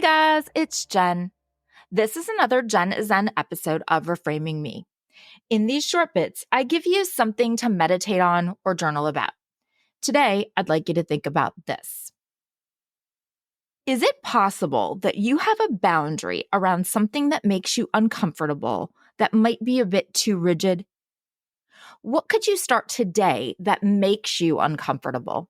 Guys, it's Jen. This is another Jen is Zen episode of Reframing Me. In these short bits, I give you something to meditate on or journal about. Today, I'd like you to think about this. Is it possible that you have a boundary around something that makes you uncomfortable that might be a bit too rigid? What could you start today that makes you uncomfortable?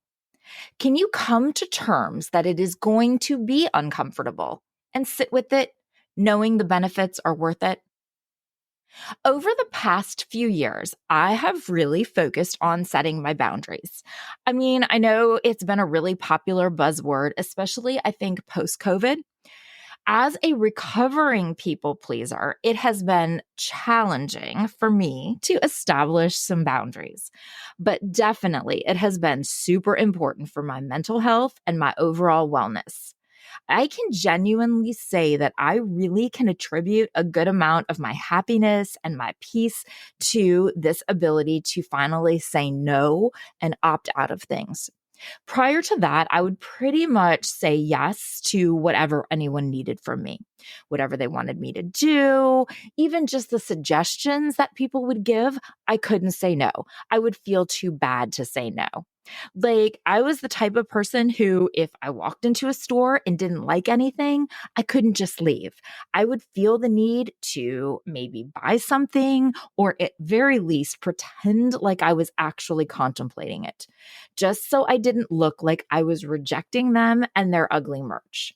Can you come to terms that it is going to be uncomfortable and sit with it, knowing the benefits are worth it? Over the past few years, I have really focused on setting my boundaries. I know it's been a really popular buzzword, especially I think post-COVID. As a recovering people pleaser, it has been challenging for me to establish some boundaries. But definitely, it has been super important for my mental health and my overall wellness. I can genuinely say that I really can attribute a good amount of my happiness and my peace to this ability to finally say no and opt out of things. Prior to that, I would pretty much say yes to whatever anyone needed from me, whatever they wanted me to do, even just the suggestions that people would give. I couldn't say no. I would feel too bad to say no. I was the type of person who, if I walked into a store and didn't like anything, I couldn't just leave. I would feel the need to maybe buy something or at very least pretend like I was actually contemplating it, just so I didn't look like I was rejecting them and their ugly merch.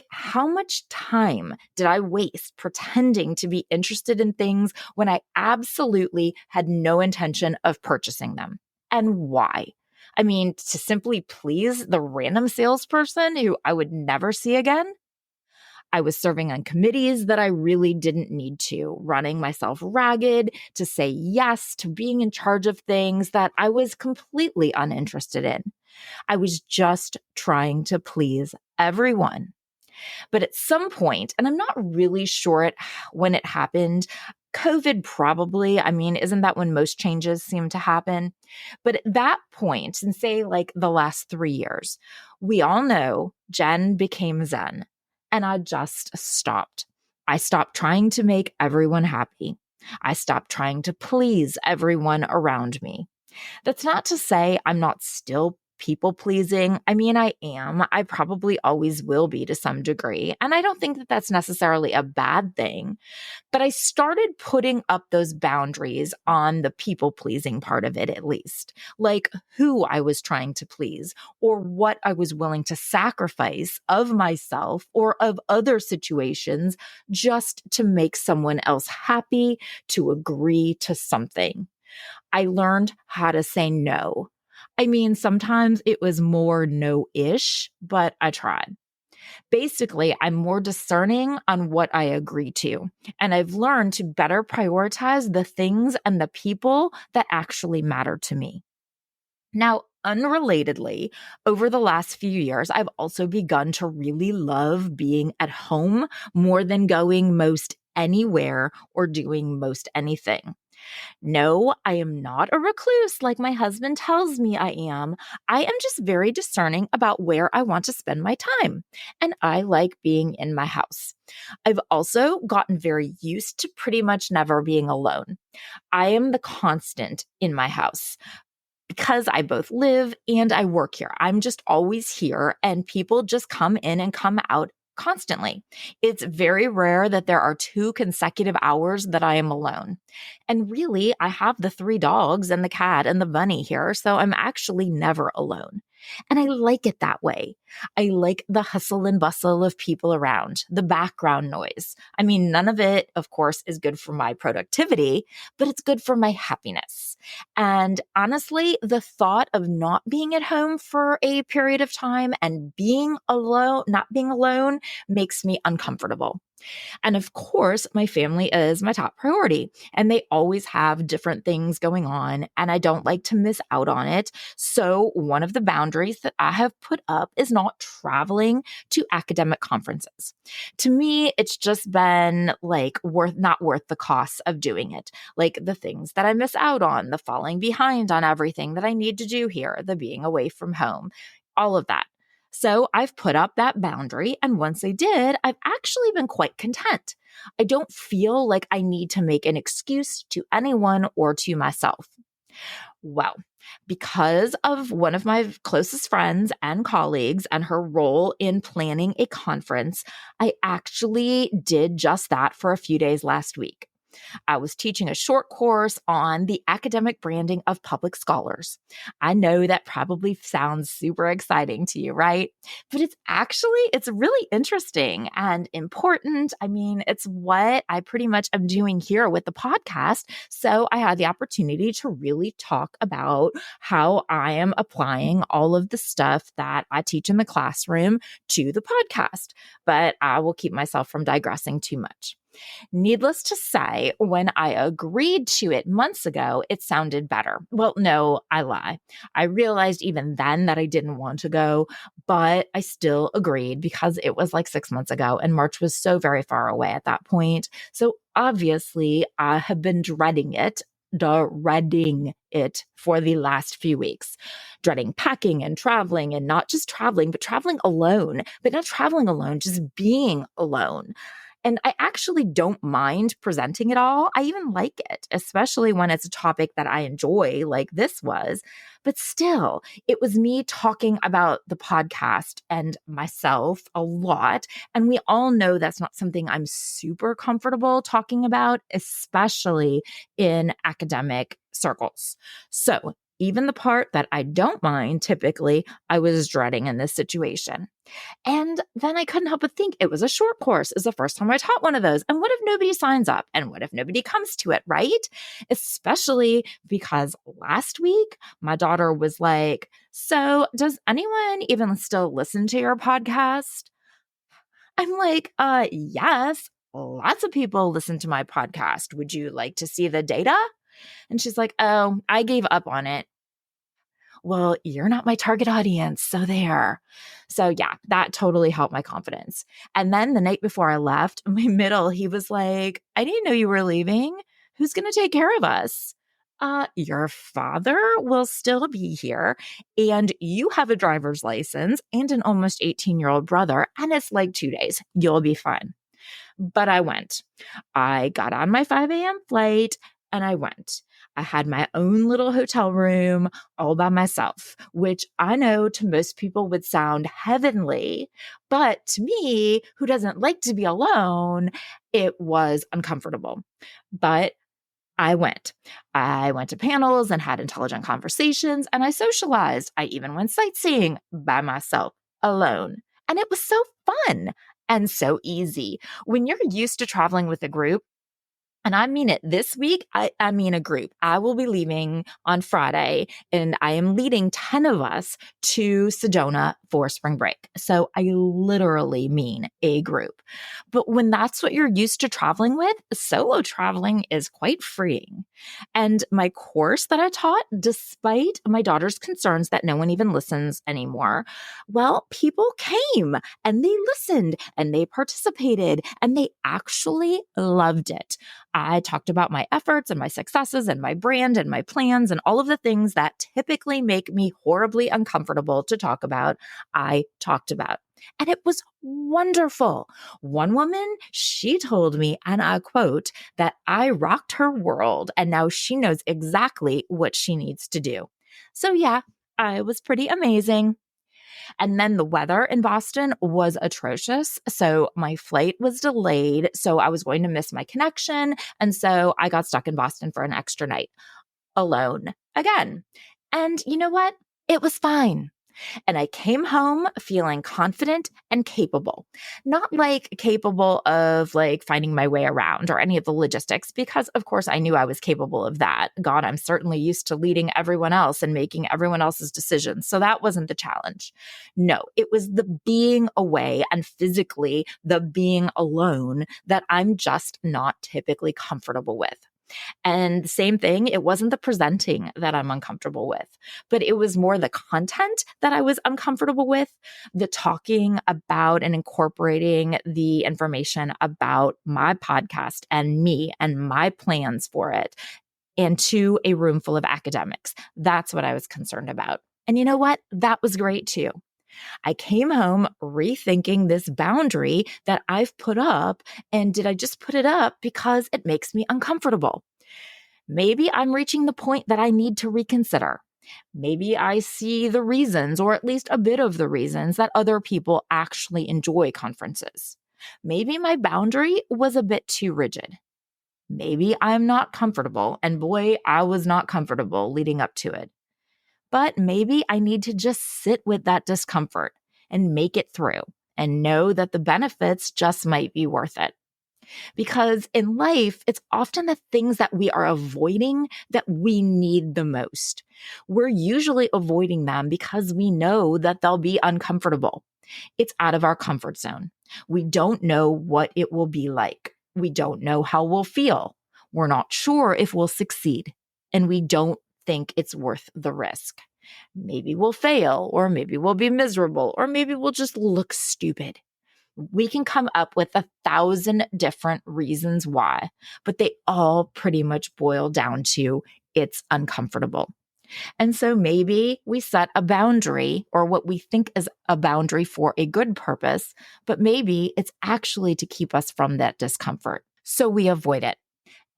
How much time did I waste pretending to be interested in things when I absolutely had no intention of purchasing them? And why? To simply please the random salesperson who I would never see again? I was serving on committees that I really didn't need to, running myself ragged to say yes to being in charge of things that I was completely uninterested in. I was just trying to please everyone. But at some point, and I'm not really sure when it happened, COVID probably, isn't that when most changes seem to happen? But at that point, and say the last 3 years, we all know Jen became Zen, and I just stopped. I stopped trying to make everyone happy. I stopped trying to please everyone around me. That's not to say I'm not still people pleasing. I am. I probably always will be to some degree. And I don't think that that's necessarily a bad thing. But I started putting up those boundaries on the people pleasing part of it, at least, like who I was trying to please or what I was willing to sacrifice of myself or of other situations just to make someone else happy, to agree to something. I learned how to say no. Sometimes it was more no-ish, but I tried. Basically, I'm more discerning on what I agree to, and I've learned to better prioritize the things and the people that actually matter to me. Now, unrelatedly, over the last few years, I've also begun to really love being at home more than going most anywhere or doing most anything. No, I am not a recluse like my husband tells me I am. I am just very discerning about where I want to spend my time, and I like being in my house. I've also gotten very used to pretty much never being alone. I am the constant in my house. Because I both live and I work here. I'm just always here, and people just come in and come out constantly. It's very rare that there are 2 consecutive hours that I am alone. And really, I have the 3 dogs and the cat and the bunny here, so I'm actually never alone. And I like it that way. I like the hustle and bustle of people around, the background noise. None of it, of course, is good for my productivity, but it's good for my happiness. And honestly, the thought of not being at home for a period of time and being alone, not being alone, makes me uncomfortable. And of course, my family is my top priority, and they always have different things going on, and I don't like to miss out on it. So one of the boundaries that I have put up is not traveling to academic conferences. To me, it's just been not worth the cost of doing it. The things that I miss out on, the falling behind on everything that I need to do here, the being away from home, all of that. So I've put up that boundary. And once I did, I've actually been quite content. I don't feel like I need to make an excuse to anyone or to myself. Well, because of one of my closest friends and colleagues and her role in planning a conference, I actually did just that for a few days last week. I was teaching a short course on the academic branding of public scholars. I know that probably sounds super exciting to you, right? But it's really interesting and important. I mean, it's what I pretty much am doing here with the podcast. So I had the opportunity to really talk about how I am applying all of the stuff that I teach in the classroom to the podcast. But I will keep myself from digressing too much. Needless to say, when I agreed to it months ago, it sounded better. Well, no, I lie. I realized even then that I didn't want to go, but I still agreed because it was like 6 months ago and March was so very far away at that point. So obviously, I have been dreading it for the last few weeks, dreading packing and traveling, and not just traveling, but traveling alone, but not traveling alone, just being alone. And I actually don't mind presenting it all. I even like it, especially when it's a topic that I enjoy, like this was. But still, it was me talking about the podcast and myself a lot. And we all know that's not something I'm super comfortable talking about, especially in academic circles. So even the part that I don't mind, typically, I was dreading in this situation. And then I couldn't help but think it was a short course. It's the first time I taught one of those. And what if nobody signs up? And what if nobody comes to it, right? Especially because last week, my daughter was like, "So does anyone even still listen to your podcast?" I'm like, yes, lots of people listen to my podcast. Would you like to see the data? And she's like, "Oh, I gave up on it." Well, you're not my target audience. So there. So yeah, that totally helped my confidence. And then the night before I left, my middle, he was like, "I didn't know you were leaving. Who's going to take care of us?" Your father will still be here, and you have a driver's license and an almost 18-year-old brother, and it's like 2 days. You'll be fine. But I went. I got on my 5 a.m. flight and I went. I had my own little hotel room all by myself, which I know to most people would sound heavenly. But to me, who doesn't like to be alone, it was uncomfortable. But I went. I went to panels and had intelligent conversations, and I socialized. I even went sightseeing by myself, alone. And it was so fun and so easy. When you're used to traveling with a group, and I mean it this week, I mean a group. I will be leaving on Friday, and I am leading 10 of us to Sedona for spring break. So I literally mean a group. But when that's what you're used to traveling with, solo traveling is quite freeing. And my course that I taught, despite my daughter's concerns that no one even listens anymore, well, people came and they listened and they participated and they actually loved it. I talked about my efforts and my successes and my brand and my plans and all of the things that typically make me horribly uncomfortable to talk about. I talked about. And it was wonderful. One woman, she told me, and I quote, that I rocked her world and now she knows exactly what she needs to do. So yeah, I was pretty amazing. And then the weather in Boston was atrocious. So my flight was delayed. So I was going to miss my connection. And so I got stuck in Boston for an extra night alone again. And you know what? It was fine. And I came home feeling confident and capable, not like capable of like finding my way around or any of the logistics, because of course I knew I was capable of that. God, I'm certainly used to leading everyone else and making everyone else's decisions. So that wasn't the challenge. No, it was the being away and physically the being alone that I'm just not typically comfortable with. And the same thing, it wasn't the presenting that I'm uncomfortable with, but it was more the content that I was uncomfortable with, the talking about and incorporating the information about my podcast and me and my plans for it into a room full of academics. That's what I was concerned about. And you know what? That was great too. I came home rethinking this boundary that I've put up. And did I just put it up because it makes me uncomfortable? Maybe I'm reaching the point that I need to reconsider. Maybe I see the reasons, or at least a bit of the reasons, that other people actually enjoy conferences. Maybe my boundary was a bit too rigid. Maybe I'm not comfortable, and boy, I was not comfortable leading up to it. But maybe I need to just sit with that discomfort and make it through and know that the benefits just might be worth it. Because in life, it's often the things that we are avoiding that we need the most. We're usually avoiding them because we know that they'll be uncomfortable. It's out of our comfort zone. We don't know what it will be like. We don't know how we'll feel. We're not sure if we'll succeed. And we don't think it's worth the risk. Maybe we'll fail, or maybe we'll be miserable, or maybe we'll just look stupid. We can come up with 1,000 different reasons why, but they all pretty much boil down to it's uncomfortable. And so maybe we set a boundary, or what we think is a boundary, for a good purpose, but maybe it's actually to keep us from that discomfort. So we avoid it.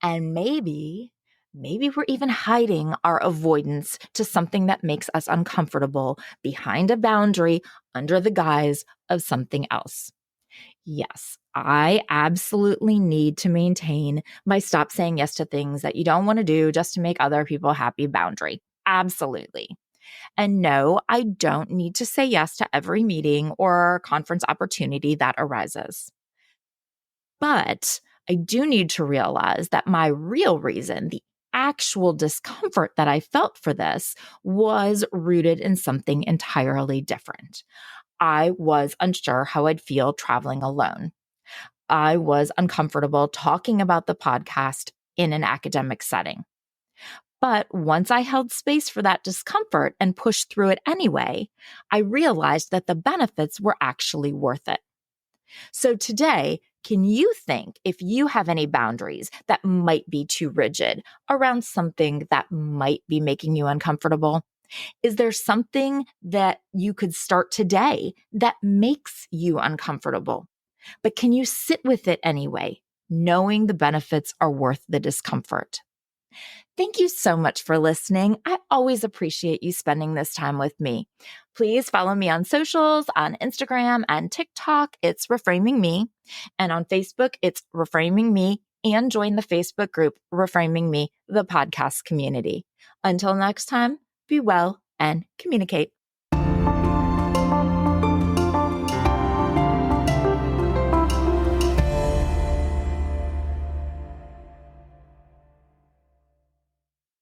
And maybe we're even hiding our avoidance to something that makes us uncomfortable behind a boundary under the guise of something else. Yes, I absolutely need to maintain my stop saying yes to things that you don't want to do just to make other people happy boundary. Absolutely. And no, I don't need to say yes to every meeting or conference opportunity that arises. But I do need to realize that my real reason, the actual discomfort that I felt for this, was rooted in something entirely different. I was unsure how I'd feel traveling alone. I was uncomfortable talking about the podcast in an academic setting. But once I held space for that discomfort and pushed through it anyway, I realized that the benefits were actually worth it. So today, can you think if you have any boundaries that might be too rigid around something that might be making you uncomfortable? Is there something that you could start today that makes you uncomfortable? But can you sit with it anyway, knowing the benefits are worth the discomfort? Thank you so much for listening. I always appreciate you spending this time with me. Please follow me on socials, on Instagram and TikTok. It's Reframing Me. And on Facebook, it's Reframing Me. And join the Facebook group, Reframing Me, the podcast community. Until next time, be well and communicate.